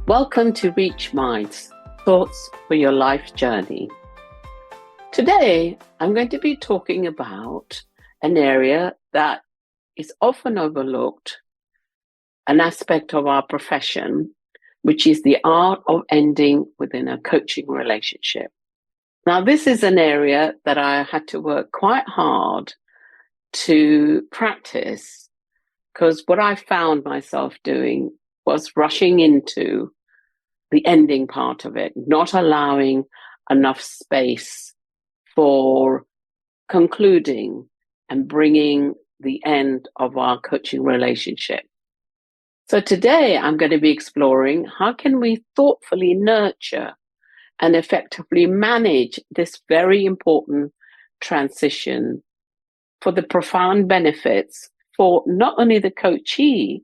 Welcome to Reach Minds, Thoughts for Your Life Journey. Today, I'm going to be talking about an area that is often overlooked, an aspect of our profession, which is the art of ending within a coaching relationship. Now, this is an area that I had to work quite hard to practice, because what I found myself doing was rushing into the ending part of it, not allowing enough space for concluding and bringing the end of our coaching relationship. So today I'm going to be exploring how can we thoughtfully nurture and effectively manage this very important transition for the profound benefits for not only the coachee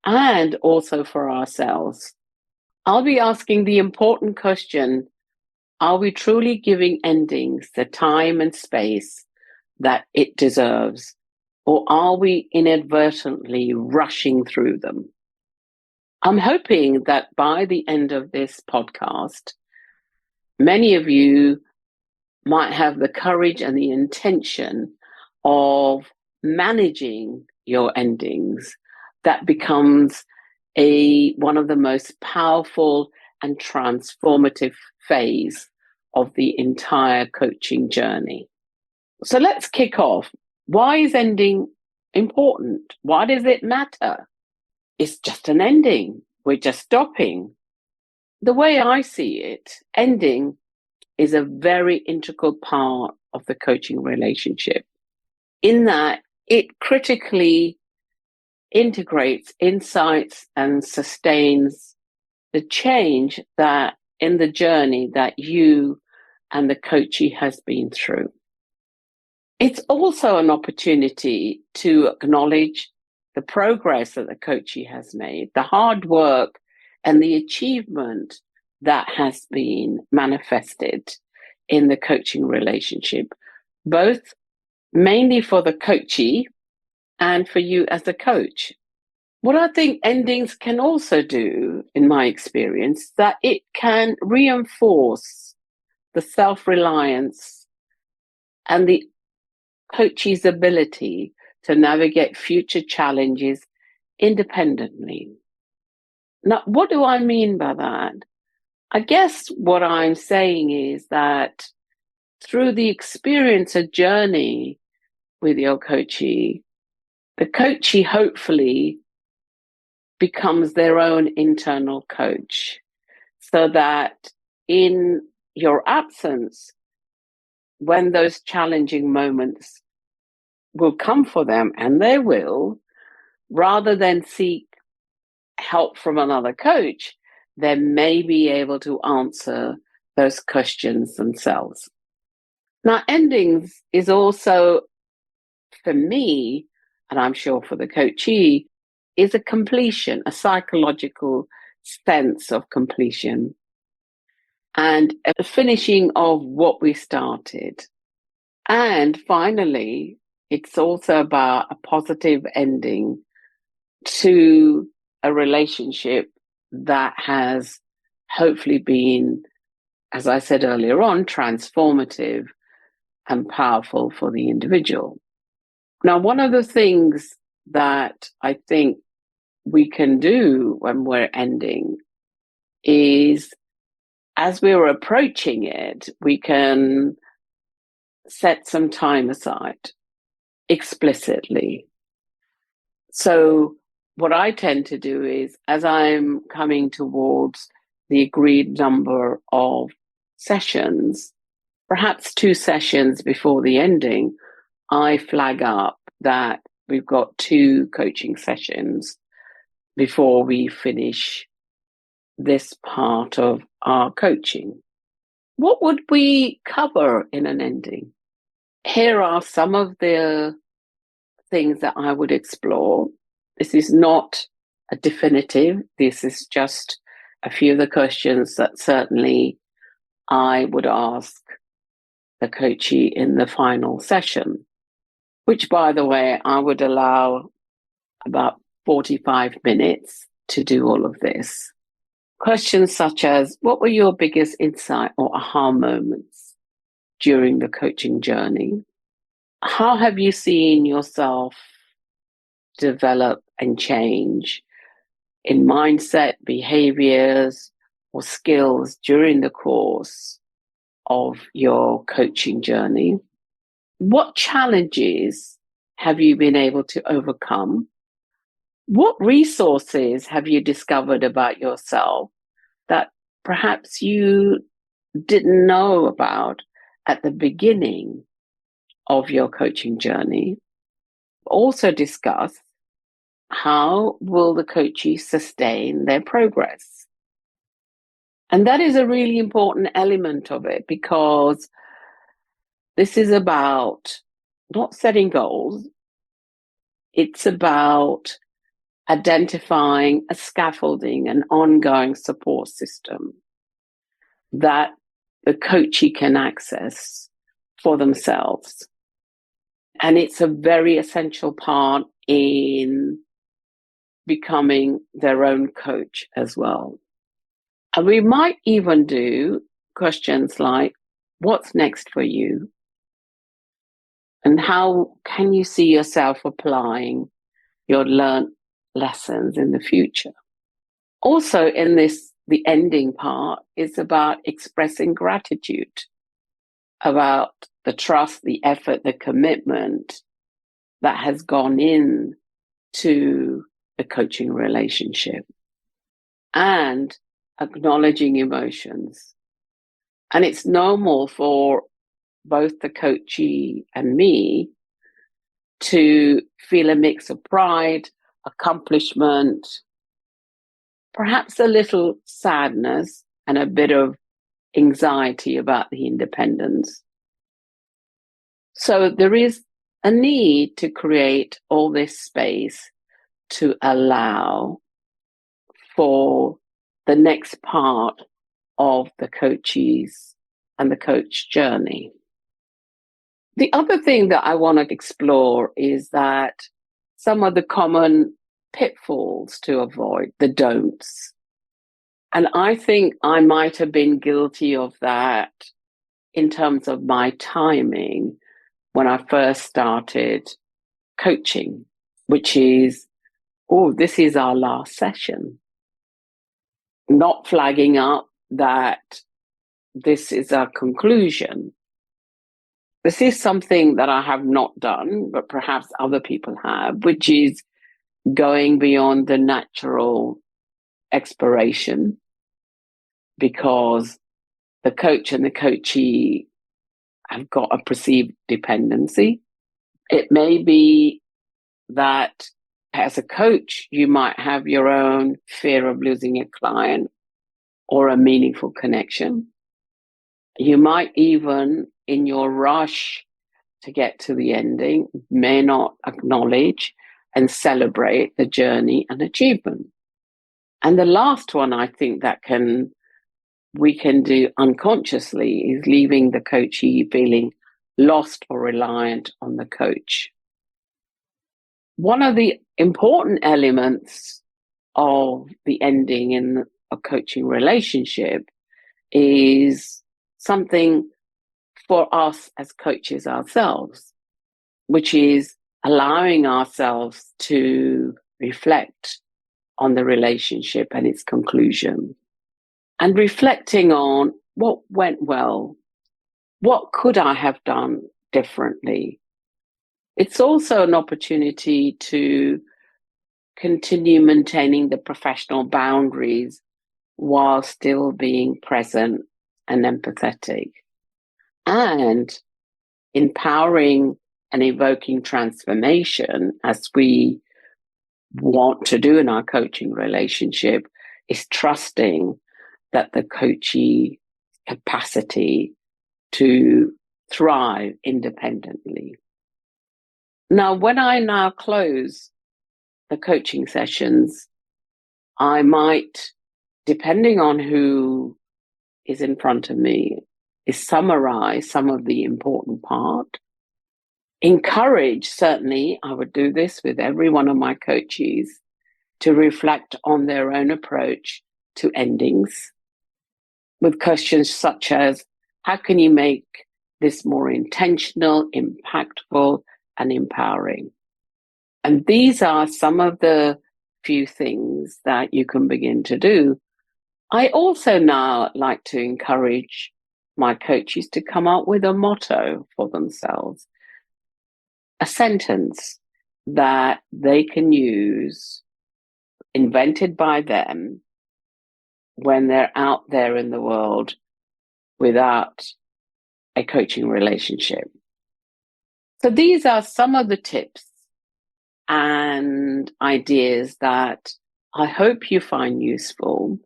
and also for ourselves. I'll be asking the important question, are we truly giving endings the time and space that it deserves, or are we inadvertently rushing through them? I'm hoping that by the end of this podcast, many of you might have the courage and the intention of managing your endings. That becomes one of the most powerful and transformative phase of the entire coaching journey. So let's kick off. Why is ending important? Why does it matter? It's just an ending. We're just stopping. The way I see it, ending is a very integral part of the coaching relationship, in that it critically integrates insights and sustains the change that in the journey that you and the coachee has been through. It's also an opportunity to acknowledge the progress that the coachee has made, the hard work and the achievement that has been manifested in the coaching relationship, both mainly for the coachee and for you as a coach. What I think endings can also do, in my experience, that it can reinforce the self-reliance and the coachee's ability to navigate future challenges independently. Now, what do I mean by that? I guess what I'm saying is that through the experience, a journey with your coachee, the coachee hopefully becomes their own internal coach, so that in your absence, when those challenging moments will come for them, and they will, rather than seek help from another coach, they may be able to answer those questions themselves. Now, endings is also, for me, and I'm sure for the coachee, is a completion, a psychological sense of completion, and a finishing of what we started. And finally, it's also about a positive ending to a relationship that has hopefully been, as I said earlier on, transformative and powerful for the individual. Now, one of the things that I think we can do when we're ending is, as we're approaching it, we can set some time aside explicitly. So what I tend to do is, as I'm coming towards the agreed number of sessions, perhaps 2 sessions before the ending, I flag up that we've got 2 coaching sessions before we finish this part of our coaching. What would we cover in an ending? Here are some of the things that I would explore. This is not a definitive. This is just a few of the questions that certainly I would ask the coachee in the final session, which, by the way, I would allow about 45 minutes to do all of this. Questions such as, what were your biggest insight or aha moments during the coaching journey? How have you seen yourself develop and change in mindset, behaviors, or skills during the course of your coaching journey? What challenges have you been able to overcome? What resources have you discovered about yourself that perhaps you didn't know about at the beginning of your coaching journey? Also discuss, how will the coachee sustain their progress? And that is a really important element of it, because this is about not setting goals. It's about identifying a scaffolding, an ongoing support system that the coachee can access for themselves. And it's a very essential part in becoming their own coach as well. And we might even do questions like, what's next for you? And how can you see yourself applying your learned lessons in the future? Also, in this, the ending part is about expressing gratitude, about the trust, the effort, the commitment that has gone in to the coaching relationship, and acknowledging emotions. And it's normal for both the coachee and me to feel a mix of pride, accomplishment, perhaps a little sadness, and a bit of anxiety about the independence. So there is a need to create all this space to allow for the next part of the coachees and the coach journey. The other thing that I want to explore is that some of the common pitfalls to avoid, the don'ts. And I think I might have been guilty of that in terms of my timing when I first started coaching, which is, oh, this is our last session. Not flagging up that this is our conclusion. This is something that I have not done, but perhaps other people have, which is going beyond the natural expiration, because the coach and the coachee have got a perceived dependency. It may be that as a coach, you might have your own fear of losing a client or a meaningful connection. You might even, in your rush to get to the ending, may not acknowledge and celebrate the journey and achievement. And the last one I think that we can do unconsciously is leaving the coachee feeling lost or reliant on the coach. One of the important elements of the ending in a coaching relationship is something for us as coaches ourselves, which is allowing ourselves to reflect on the relationship and its conclusion, and reflecting on what went well, what could I have done differently. It's also an opportunity to continue maintaining the professional boundaries while still being present and empathetic, and empowering and evoking transformation, as we want to do in our coaching relationship, is trusting that the coachee capacity to thrive independently. Now, when I now close the coaching sessions, I might, depending on who is in front of me, is summarize some of the important part. Encourage, certainly, I would do this with every one of my coachees, to reflect on their own approach to endings with questions such as, how can you make this more intentional, impactful, and empowering? And these are some of the few things that you can begin to do. I also now like to encourage my coaches to come up with a motto for themselves, a sentence that they can use, invented by them, when they're out there in the world without a coaching relationship. So these are some of the tips and ideas that I hope you find useful.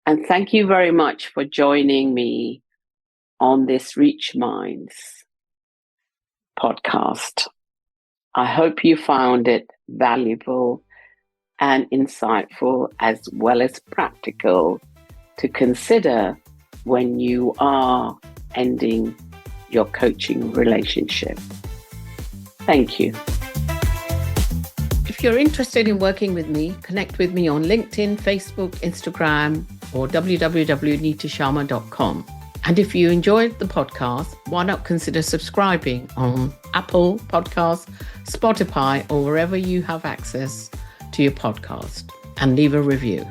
And thank you very much for joining me on this Reach Minds podcast. I hope you found it valuable and insightful, as well as practical, to consider when you are ending your coaching relationship. Thank you. If you're interested in working with me, connect with me on LinkedIn, Facebook, Instagram, or www.nitasharma.com. And if you enjoyed the podcast, why not consider subscribing on Apple Podcasts, Spotify, or wherever you have access to your podcast, and leave a review.